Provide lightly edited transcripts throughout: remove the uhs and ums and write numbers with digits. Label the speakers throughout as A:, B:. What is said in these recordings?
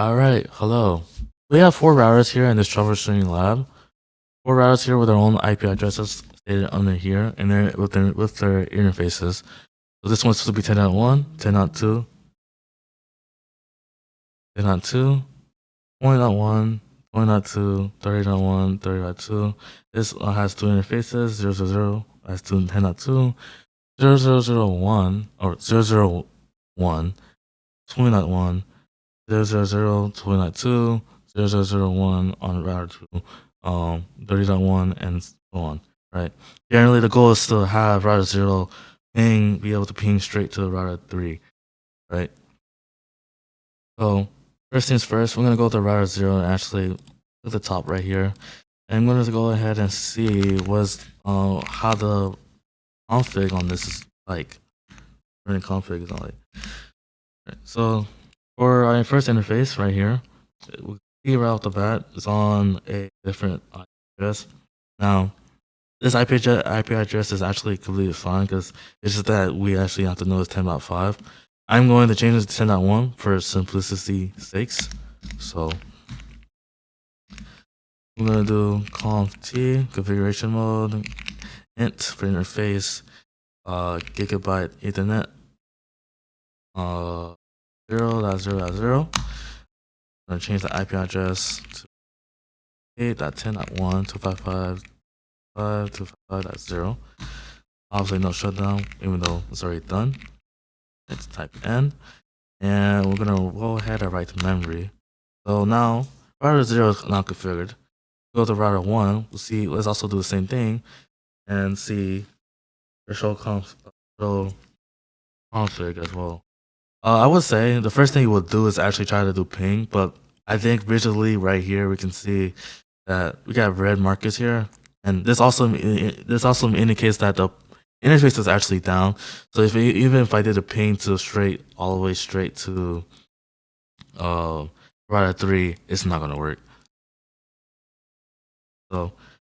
A: Alright, hello. We have 4 routers here in this troubleshooting lab. 4 routers here with their own IP addresses stated under here, and they're with their interfaces. So this one's supposed to be 10.1, 10.2, 10.2, 20.1, 20.2, 30.1, 30.2. This has 2 interfaces, 000 has 10.2, 0001 or 001, 20.1, 000, 20.2, 0001 on router 2, 30.1, and so on, right? Generally, the goal is to have router 0 be able to ping straight to router 3, right? So, first things first, we're going to go to router 0 and actually at the top right here. And I'm going to go ahead and see how the config on this is like. Running config is not like. Right. So, for our first interface right here, we see right off the bat it's on a different IP address. Now, this IP address is actually completely fine because it's just that we actually have to know it's 10.5. I'm going to change it to 10.1 for simplicity's sakes. So I'm gonna do conf t configuration mode int for interface gigabyte Ethernet 0.0.0. I'm gonna change the IP address to 8.10.1.255.255.0. Obviously no shutdown, even though it's already done. Let's type n, and we're gonna go ahead and write to memory. So now router 0 is now configured. Go to router 1. We'll see. Let's also do the same thing and see the show config as well. I would say the first thing you would do is actually try to do ping, but I think visually right here we can see that we got red markers here, and this also indicates that the interface is actually down. So even if I did a ping to all the way straight to router 3, it's not gonna work. So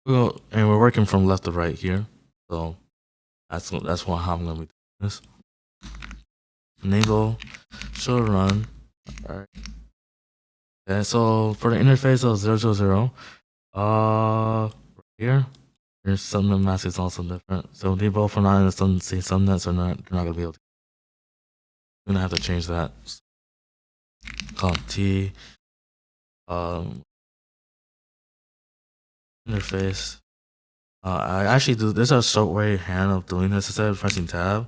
A: we're working from left to right here. So that's how I'm gonna be doing this. Enable show run. Alright. Okay, so for the interface of 000, right here, your subnet mask is also different. So they both are not in the same subnet, so they're not gonna be able to. I'm gonna have to change that. Conf t interface. I actually do. There's a short way hand of doing this. Instead of pressing tab,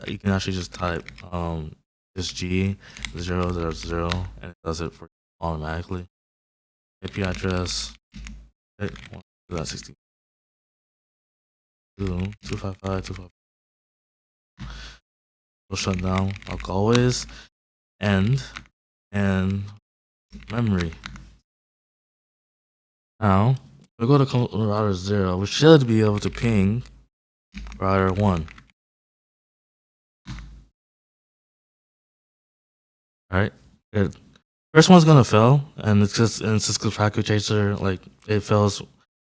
A: you can actually just type just G000, and it does it for automatically. IP address 255.255. Will shut down like always, and memory. Now we go to router 0. We should be able to ping router 1. All right, good. First one's gonna fail, and it's just because packet chaser it fails.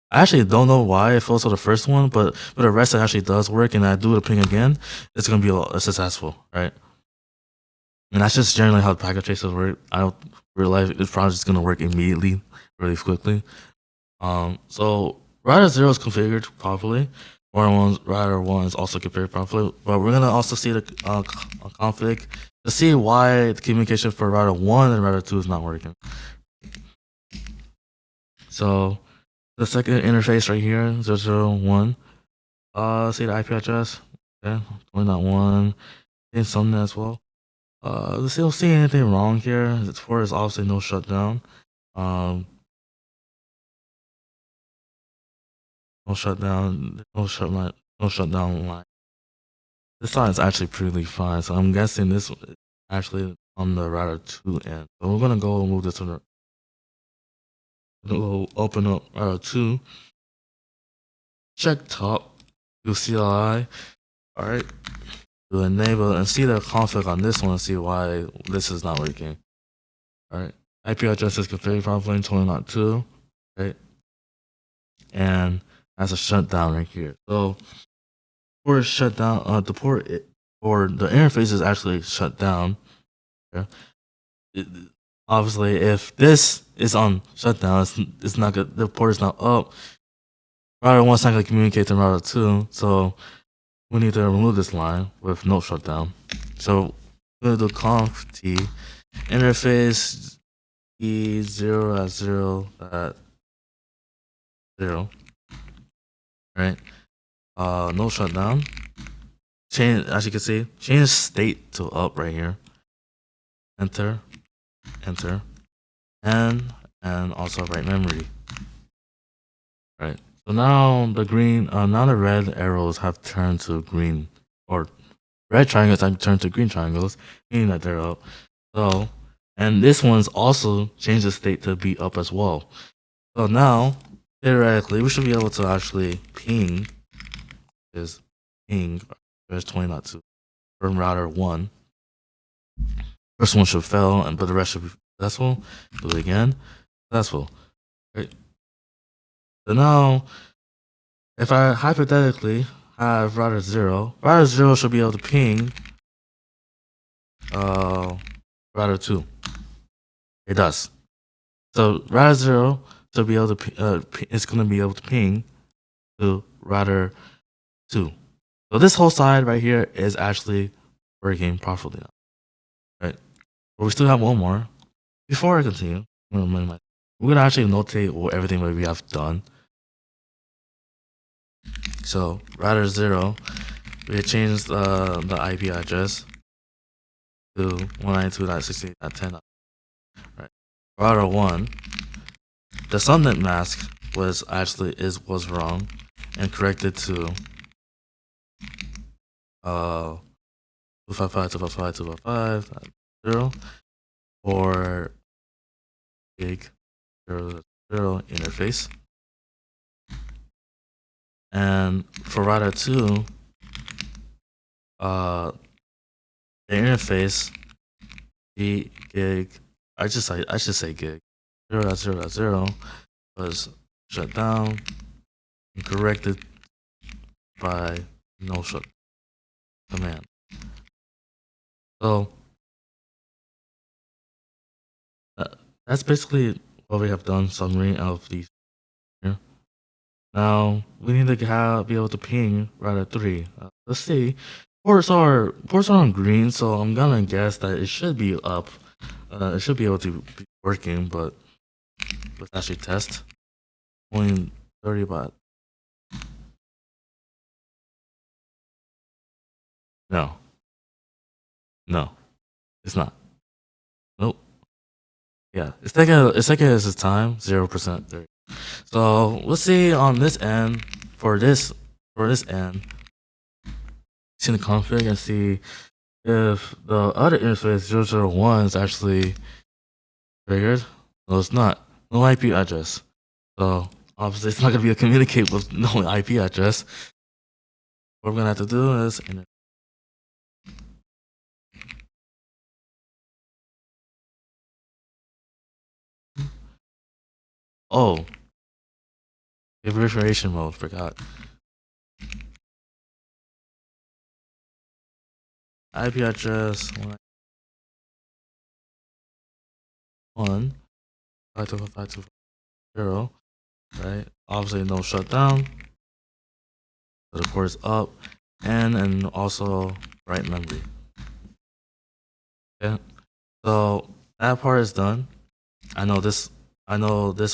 A: I actually don't know why it fails for the first one, but for the rest it actually does work, and I do the ping again, it's gonna be successful, right? And that's just generally how the packet tracers work. I don't realize it's probably just gonna work immediately, really quickly. So router 0 is configured properly. Router 1 is also configured properly, but we're gonna also see the config to see why the communication for router 1 and router 2 is not working. So the second interface right here, 001. See the IP address, okay, 20.1, and something as well. Let's see, don't see anything wrong here. It's for is obviously no shutdown. No shutdown, no shutdown line. This line is actually pretty fine, so I'm guessing this is actually on the router 2 end. So we're gonna go move this to the. We'll open up router 2. Check top. Do CLI. All right. To enable and see the config on this one, see why this is not working. All right. IP address is configured properly, 20.2. Right. And that's a shutdown right here. So for shutdown, the port or the interface is actually shut down. Okay. obviously, if this is on shutdown, it's not good. The port is not up. Router 1's not going to communicate to router 2, so we need to remove this line with no shutdown. So we're going to do conf t interface e0 at 0 at 0. Right? No shutdown. Change, as you can see, change state to up right here. Enter, enter, and also write memory. Right. So now the red arrows have turned to green, or red triangles have turned to green triangles, meaning that they're up. So, and this one's also changed the state to be up as well. So now, theoretically, we should be able to actually ping is ping there's 20.2 from router 1. First one should fail, but the rest should be successful. Do it again. Successful. Right. So now, if I hypothetically have router 0 should be able to ping router 2. It does. So router 0 should be able to it's going to be able to ping to router 2. So this whole side right here is actually working properly now. Right? But we still have one more. Before I continue, we're gonna actually notate everything that we have done. So router 0, we changed the IP address to 192.68.10. Right. Router 1, the subnet mask was wrong and corrected to 255.255.255.0 for gig 0.0 interface. And for router 2, the interface gig, I should say gig 0.0.0 was shut down and corrected by no shut command. So that's basically what we have done. Summary of these here. Now we need to be able to ping router 3. Let's see. Ports are on green, so I'm gonna guess that it should be up. It should be able to be working, but let's actually test. 0.30 baht. No, it's not. Nope. Yeah, it's taking its time. 0%. So let's see on this end for this end. See the config and see if the other interface 001 is actually triggered. No, it's not. No IP address. So obviously it's not gonna be able to communicate with no IP address. What we're gonna have to do is configuration mode, forgot. IP address 1.525.250, right? Obviously no shutdown. So the port is up, and also write memory. Okay, so that part is done. I know this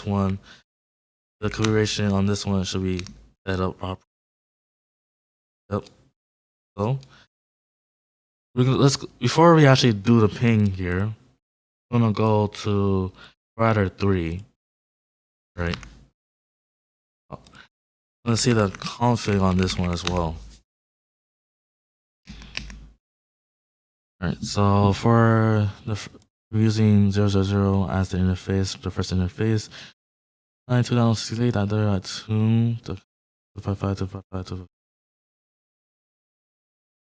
A: one. The configuration on this one should be set up properly. Yep. So before we actually do the ping here, I'm gonna go to router 3, right? I'm gonna see the config on this one as well. Alright, so for we're using 0.0.0 as the interface, the first interface. 92.68.255.255.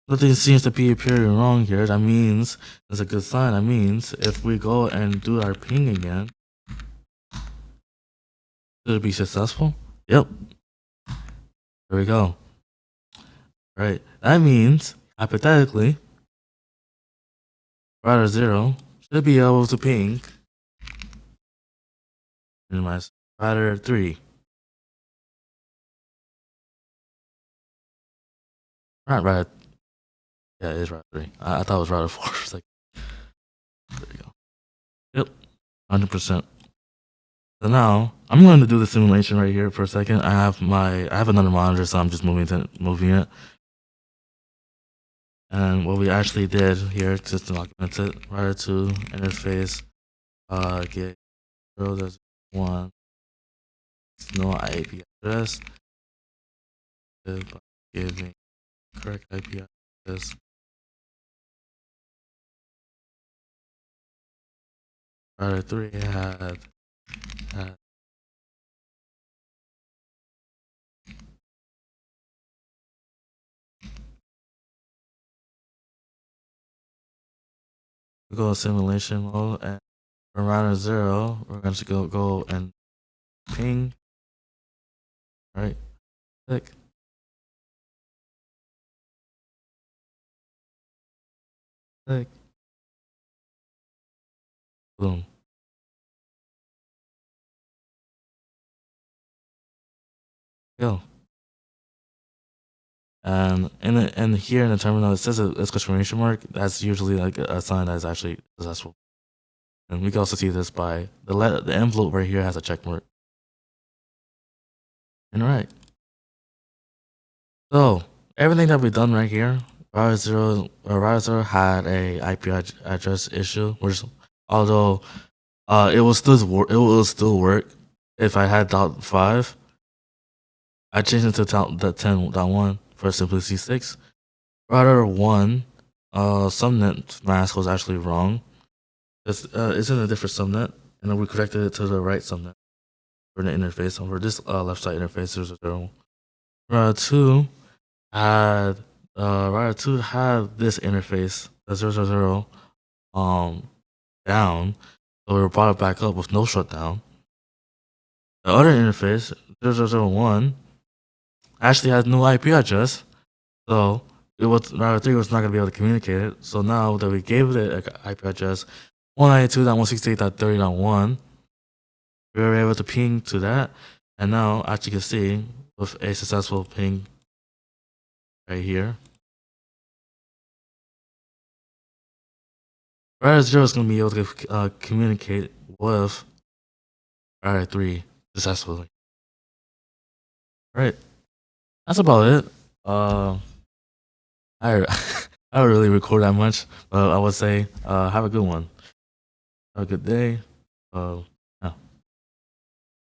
A: Nothing seems to be appearing wrong here. That means that's a good sign. That means if we go and do our ping again, should it be successful? Yep. There we go. Right. That means hypothetically, router 0 should be able to ping minimize router 3. Not router. Yeah, it is router 3. I thought it was router 4 for a second. There you go. Yep, 100%. So now I'm going to do the simulation right here for a second. I have another monitor, so I'm just moving it. And what we actually did here, just to document it, router 2 interface get 0.1 no IP address. By giving correct IP address. Router 3 had we go simulation mode, and for router 0, we're going to go and ping. Right, click. Click. Boom. Go. And here in the terminal, it says a exclamation mark. That's usually like a sign that is actually successful. And we can also see this by the envelope right here has a check mark. And right. So everything that we've done right here, router 0 had a IP address issue, which although it will still work if I had .5. I changed it to the 10.1 for simplicity 6. Router 1, subnet mask was actually wrong. It's in a different subnet, and then we corrected it to the right subnet for the interface over this left side interface 0.0. Router 2 had this interface, the 0.0 down, so we brought it back up with no shutdown. The other interface 0.0.1 actually has no IP address, so router 3 was not going to be able to communicate it. So now that we gave it an IP address 192.168.30.1, we were able to ping to that, and now as you can see with a successful ping right here, router 0 is going to be able to communicate with router 3 successfully. Right, that's about it. I I don't really record that much, but I would say have a good one. Have a good day.